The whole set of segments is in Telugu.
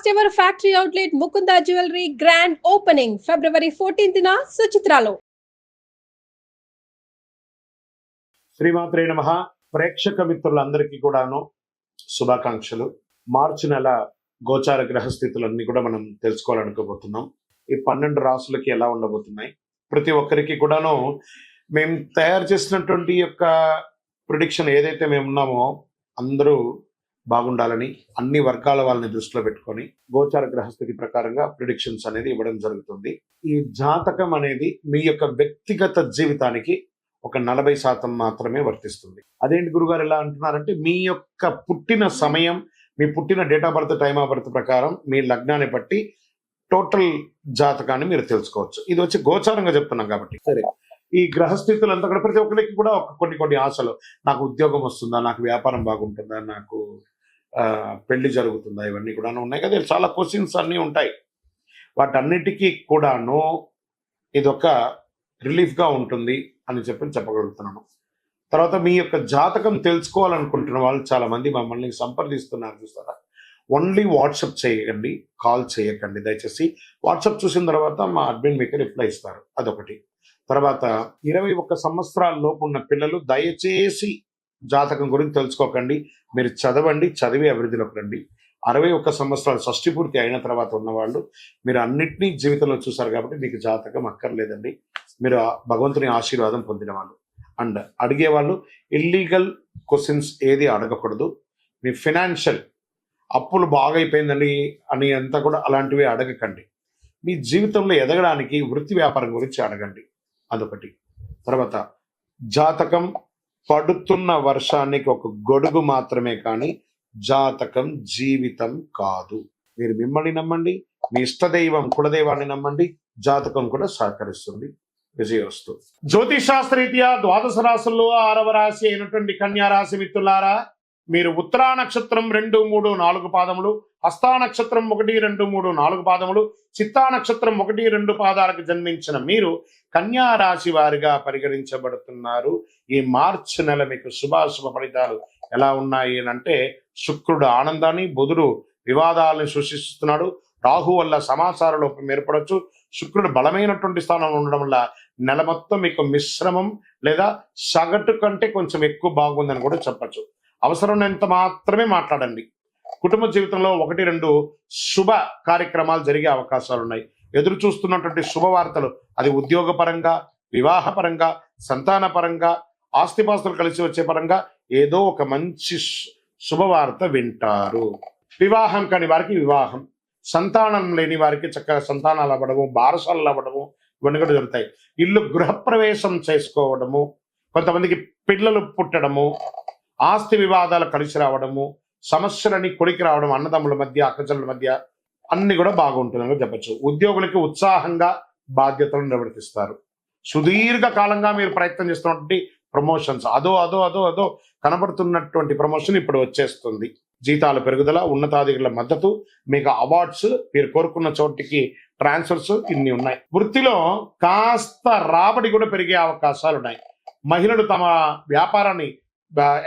First ever factory outlet Mukunda Jewelry grand opening February 14th na Suchitralo. శ్రీమాత్రే నమః. ప్రేక్షక మిత్రులందరికీ కూడాను శుభాకాంక్షలు. మార్చి నెల గోచార గ్రహస్థితులన్నీ కూడా మనం తెలుసుకోవాలనుకోబోతున్నాం. ఈ 12 రాసులకి ఎలా ఉండబోతున్నాయి, ప్రతి ఒక్కరికి కూడాను మేము తయారు చేసినటువంటి యొక్క ప్రిడిక్షన్ ఏదైతే మేము ఉన్నామో అందరూ బాగుండాలని అన్ని వర్గాల వాళ్ళని దృష్టిలో పెట్టుకొని గోచార గ్రహస్థితి ప్రకారంగా ప్రిడిక్షన్స్ అనేది ఇవ్వడం జరుగుతుంది. ఈ జాతకం అనేది మీ యొక్క వ్యక్తిగత జీవితానికి ఒక 40% మాత్రమే వర్తిస్తుంది. అదేంటి గురుగారు ఎలా అంటున్నారంటే, మీ యొక్క పుట్టిన సమయం, మీ పుట్టిన date of birth, time of birth ప్రకారం మీ లగ్నాన్ని బట్టి టోటల్ జాతకాన్ని మీరు తెలుసుకోవచ్చు. ఇది వచ్చి గోచారంగా చెప్తున్నాం కాబట్టి. సరే, ఈ గ్రహస్థితులు అంతా కూడా ప్రతి ఒక్కరికి కూడా కొన్ని ఆశలు, నాకు ఉద్యోగం వస్తుందా, నాకు వ్యాపారం బాగుంటుందా, నాకు పెళ్లి జరుగుతుందా, ఇవన్నీ కూడా ఉన్నాయి కదా. చాలా క్వశ్చన్స్ అన్నీ ఉంటాయి. వాటన్నిటికీ కూడాను ఇదొక రిలీఫ్గా ఉంటుంది అని చెప్పగలుగుతున్నాను. తర్వాత మీ యొక్క జాతకం తెలుసుకోవాలనుకుంటున్న వాళ్ళు చాలా మంది మమ్మల్ని సంప్రదిస్తున్నారు చూస్తారా. ఓన్లీ వాట్సాప్ చేయకండి, కాల్ చేయకండి దయచేసి. వాట్సాప్ చూసిన తర్వాత మా అడ్మిన్ మీకు రిప్లై ఇస్తారు. అదొకటి. తర్వాత 21 సంవత్సరాల లోపు ఉన్న పిల్లలు దయచేసి జాతకం గురించి తెలుసుకోకండి. మీరు చదవండి, చదివి అభివృద్ధిలోకి రండి. 61 సంవత్సరాలు షష్టి పూర్తి అయిన తర్వాత ఉన్నవాళ్ళు మీరు అన్నిటినీ జీవితంలో చూసారు కాబట్టి మీకు జాతకం అక్కర్లేదండి. మీరు భగవంతుని ఆశీర్వాదం పొందిన వాళ్ళు. అండ్ అడిగేవాళ్ళు ఇల్లీగల్ క్వశ్చన్స్ ఏది అడగకూడదు. మీ ఫినాన్షియల్ అప్పులు బాగా అయిపోయిందండి అని అంతా కూడా అలాంటివి అడగకండి. మీ జీవితంలో ఎదగడానికి వృత్తి వ్యాపారం గురించి అడగండి. అదొకటి. తర్వాత జాతకం పడుతున్న వర్షానికి ఒక గొడుగు మాత్రమే కానీ జాతకం జీవితం కాదు. మీరు మిమ్మల్ని నమ్మండి, మీ ఇష్టదైవం కులదైవాన్ని నమ్మండి, జాతకం కూడా సహకరిస్తుంది. విజయోస్తు. జ్యోతిషాస్త్రరీత్యా 12 రాశుల్లో 6వ రాశి అయినటువంటి కన్యా రాశి మిత్రులారా, మీరు ఉత్తరా నక్షత్రం 2, 3, 4 పాదములు, హస్తా నక్షత్రం 1, 2, 3, 4 పాదములు, చిత్తా నక్షత్రం 1, 2 పాదాలకు జన్మించిన మీరు కన్యా రాశి వారిగా పరిగణించబడుతున్నారు. ఈ మార్చి నెల మీకు శుభాశుభ ఫలితాలు ఎలా ఉన్నాయి అంటే, శుక్రుడు ఆనందాన్ని, బుధుడు వివాదాలను సృష్టిస్తున్నాడు, రాహు వల్ల సమాచార లోపం ఏర్పడవచ్చు, శుక్రుడు బలమైనటువంటి స్థానంలో ఉండడం వల్ల నెల మొత్తం మీకు మిశ్రమం లేదా సగటు కంటే కొంచెం ఎక్కువ బాగుందని కూడా చెప్పచ్చు. అవసరమైనంత మాత్రమే మాట్లాడండి. కుటుంబ జీవితంలో 1, 2 శుభ కార్యక్రమాలు జరిగే అవకాశాలు ఉన్నాయి. ఎదురు చూస్తున్నటువంటి శుభవార్తలు, అది ఉద్యోగపరంగా, వివాహపరంగా, సంతానపరంగా, ఆస్తిపాస్తులు కలిసి వచ్చే పరంగా ఏదో ఒక మంచి శుభవార్త వింటారు. వివాహం కాని వారికి వివాహం, సంతానం లేని వారికి చక్కగా సంతానాలు అవ్వడము, బారసాలు అవ్వడము, ఇవన్నీ కూడా జరుగుతాయి. ఇల్లు గృహప్రవేశం చేసుకోవడము, కొంతమందికి పిల్లలు పుట్టడము, ఆస్తి వివాదాలు కలిసి రావడము, సమస్యలని కొలికి రావడం, అన్నదమ్ముల మధ్య, అక్కచెల్లెల మధ్య అన్ని కూడా బాగుంటుందని చెప్పచ్చు. ఉద్యోగులకి ఉత్సాహంగా బాధ్యతలను నిర్వర్తిస్తారు. సుదీర్ఘ కాలంగా మీరు ప్రయత్నం చేస్తున్నటువంటి ప్రమోషన్స్, అదో కనబడుతున్నటువంటి ప్రమోషన్ ఇప్పుడు వచ్చేస్తుంది. జీతాల పెరుగుదల, ఉన్నతాధికారుల మద్దతు, మీకు అవార్డ్స్, మీరు కోరుకున్న చోటికి ట్రాన్స్ఫర్స్, ఇన్ని ఉన్నాయి. వృత్తిలో కాస్త రాబడి కూడా పెరిగే అవకాశాలు ఉన్నాయి. మహిళలు తమ వ్యాపారాన్ని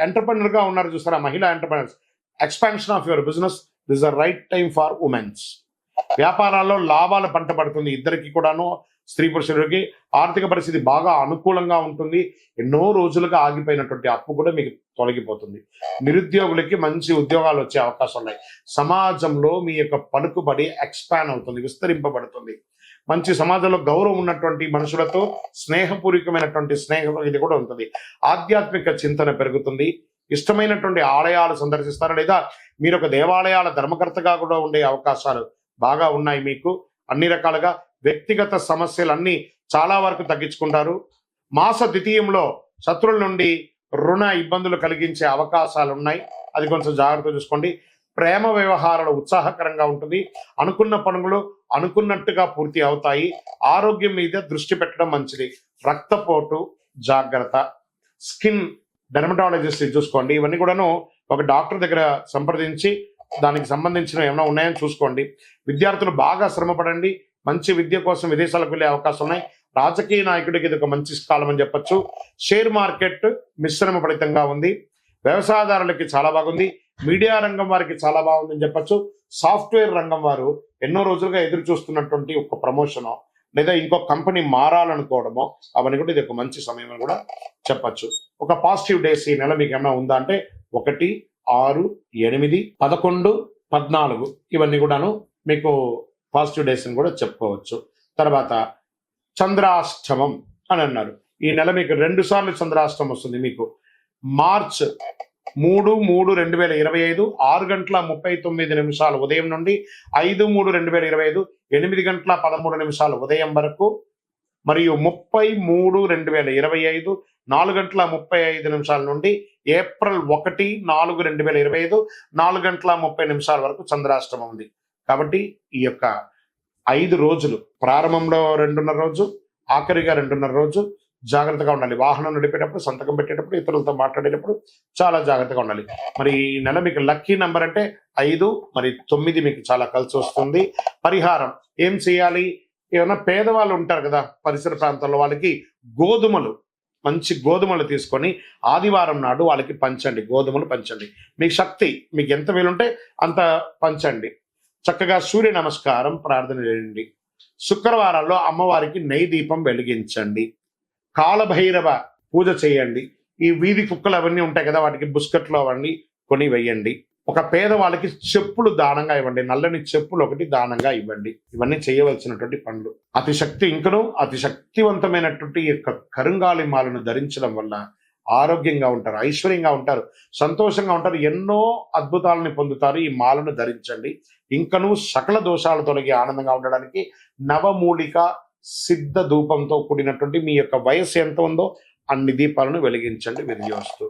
ఎంటర్ప్రెన్యూర్ గా ఉన్నారు చూస్తారా, మహిళా entrepreneurs, expansion of your business, this the right time for women's. వ్యాపారాల్లో లాభాలు పంట పడుతుంది. ఇద్దరికి కూడాను, స్త్రీ పురుషులకి ఆర్థిక పరిస్థితి బాగా అనుకూలంగా ఉంటుంది. ఎన్నో రోజులుగా ఆగిపోయినటువంటి అప్పు కూడా మీకు తొలగిపోతుంది. నిరుద్యోగులకి మంచి ఉద్యోగాలు వచ్చే అవకాశాలు ఉన్నాయి. సమాజంలో మీ యొక్క పలుకుబడి ఎక్స్పాండ్ అవుతుంది, విస్తరింపబడుతుంది. మంచి సమాజంలో గౌరవం ఉన్నటువంటి మనుషులతో స్నేహపూర్వకమైనటువంటి స్నేహం ఇది కూడా ఉంటుంది. ఆధ్యాత్మిక చింతన పెరుగుతుంది. ఇష్టమైనటువంటి ఆలయాలు సందర్శిస్తారు, లేదా మీరు ఒక దేవాలయాల ధర్మకర్తగా కూడా ఉండే అవకాశాలు బాగా ఉన్నాయి. మీకు అన్ని రకాలుగా వ్యక్తిగత సమస్యలన్నీ చాలా వరకు తగ్గించుకుంటారు. మాస ద్వితీయంలో శత్రువుల నుండి రుణ ఇబ్బందులు కలిగించే అవకాశాలు ఉన్నాయి, అది కొంచెం జాగ్రత్త చూసుకోండి. ప్రేమ వ్యవహారాలు ఉత్సాహకరంగా ఉంటుంది. అనుకున్న పనులు అనుకున్నట్టుగా పూర్తి అవుతాయి. ఆరోగ్యం మీద దృష్టి పెట్టడం మంచిది. రక్తపోటు జాగ్రత్త. స్కిన్ డెర్మటాలజిస్ట్ చూసుకోండి. ఇవన్నీ కూడాను ఒక డాక్టర్ దగ్గర సంప్రదించి దానికి సంబంధించిన ఏమైనా ఉన్నాయని చూసుకోండి. విద్యార్థులు బాగా శ్రమపడండి. మంచి విద్య కోసం విదేశాలకు వెళ్ళే అవకాశం ఉన్నాయి. రాజకీయ నాయకుడికి ఇది ఒక మంచి కాలం అని చెప్పొచ్చు. షేర్ మార్కెట్ మిశ్రమ ఫలితంగా ఉంది. వ్యవసాయదారులకి చాలా బాగుంది. మీడియా రంగం వారికి చాలా బాగుందని చెప్పొచ్చు. సాఫ్ట్వేర్ రంగం వారు ఎన్నో రోజులుగా ఎదురు చూస్తున్నటువంటి ఒక ప్రమోషనో లేదా ఇంకో కంపెనీ మారాలనుకోవడమో అవన్నీ కూడా ఇది ఒక మంచి సమయం అని కూడా చెప్పచ్చు. ఒక పాజిటివ్ డేస్ ఈ నెల మీకు ఏమైనా ఉందా అంటే 1, 6, 8, 11, 14 ఇవన్నీ కూడాను మీకు పాజిటివ్ డేస్ అని కూడా చెప్పుకోవచ్చు. తర్వాత చంద్రాష్టమం అని అన్నారు. ఈ నెల మీకు 2 సార్లు చంద్రాష్టమం వస్తుంది. మీకు మార్చ్ 3/3/2025 6:39 ఉదయం నుండి 5/3/2025 8:13 ఉదయం వరకు, మరియు 30/3/2025 4:35 నుండి ఏప్రిల్ 1/4/2025 4:30 వరకు చంద్రాష్టమం ఉంది. కాబట్టి ఈ యొక్క 5 రోజులు, ప్రారంభంలో 2:30 రోజు, ఆఖరిగా 2:30 రోజు జాగ్రత్తగా ఉండాలి. వాహనం నడిపేటప్పుడు, సంతకం పెట్టేటప్పుడు, ఇతరులతో మాట్లాడేటప్పుడు చాలా జాగ్రత్తగా ఉండాలి. మరి ఈ నెల మీకు లక్కీ నెంబర్ అంటే 5 మరి 9 మీకు చాలా కలిసి వస్తుంది. పరిహారం ఏం చేయాలి? ఏమైనా పేదవాళ్ళు ఉంటారు కదా పరిసర ప్రాంతాల్లో, వాళ్ళకి మంచి గోధుమలు తీసుకొని ఆదివారం నాడు వాళ్ళకి పంచండి. గోధుమలు పంచండి. మీ శక్తి మీకు ఎంత వీలుంటే అంత పంచండి. చక్కగా సూర్య నమస్కారం ప్రార్థన చేయండి. శుక్రవారాల్లో అమ్మవారికి నెయ్యి దీపం వెలిగించండి. కాలభైరవ పూజ చేయండి. ఈ వీధి కుక్కలు అవన్నీ ఉంటాయి కదా, వాటికి బిస్కెట్లు అవన్నీ కొని వేయండి. ఒక పేదవాళ్ళకి చెప్పులు దానంగా ఇవ్వండి. నల్లని చెప్పులు ఒకటి దానంగా ఇవ్వండి. ఇవన్నీ చేయవలసినటువంటి పనులు. అతి శక్తివంతమైనటువంటి ఈ యొక్క కరుంగాలి మాలను ధరించడం వల్ల ఆరోగ్యంగా ఉంటారు, ఐశ్వర్యంగా ఉంటారు, సంతోషంగా ఉంటారు, ఎన్నో అద్భుతాలను పొందుతారు. ఈ మాలను ధరించండి. ఇంకనూ సకల దోషాలు తొలగి ఆనందంగా ఉండడానికి నవమూలిక సిద్ధ ధూపంతో కూడినటువంటి మీ యొక్క వయస్సు ఎంత ఉందో అన్ని దీపాలను వెలిగించండి. విజయోస్తు.